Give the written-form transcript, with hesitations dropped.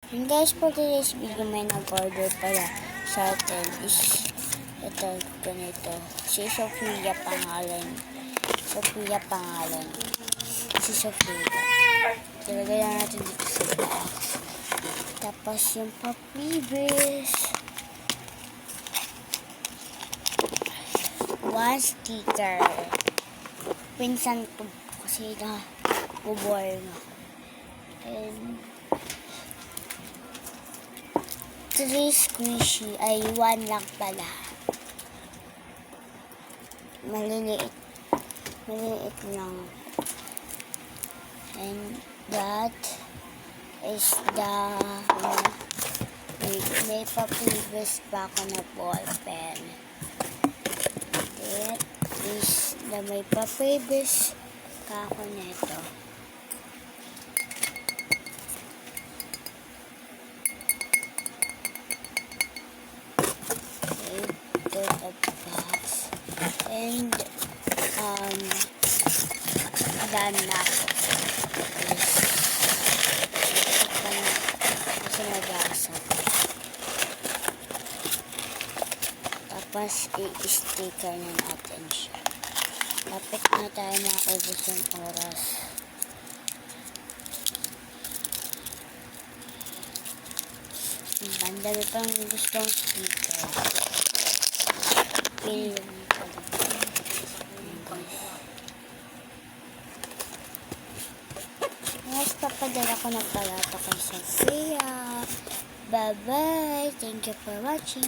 And guys, for today's video, may nag-order pala sa atin is ito, ganito. Si Sofia pangalan. Si Sofia. Talagay lang natin dito sa box. Tapos yung pa-previous. One sticker. Pinsan ko kasi na bubor na. And 3 squishy ay 1 lang pala. Maliliit lang. And that is the may pa-previous pa ako na ball pen. That is the may pa-previous pa ako nito. And done na ako. Kasi nabasa. Tapos i-sticker na natin siya. Lapit na tayo maubos yung oras. Ang dami pang gustong sticker. Guys, papadala ko na pala ito kay Sofia. Bye-bye. Thank you for watching.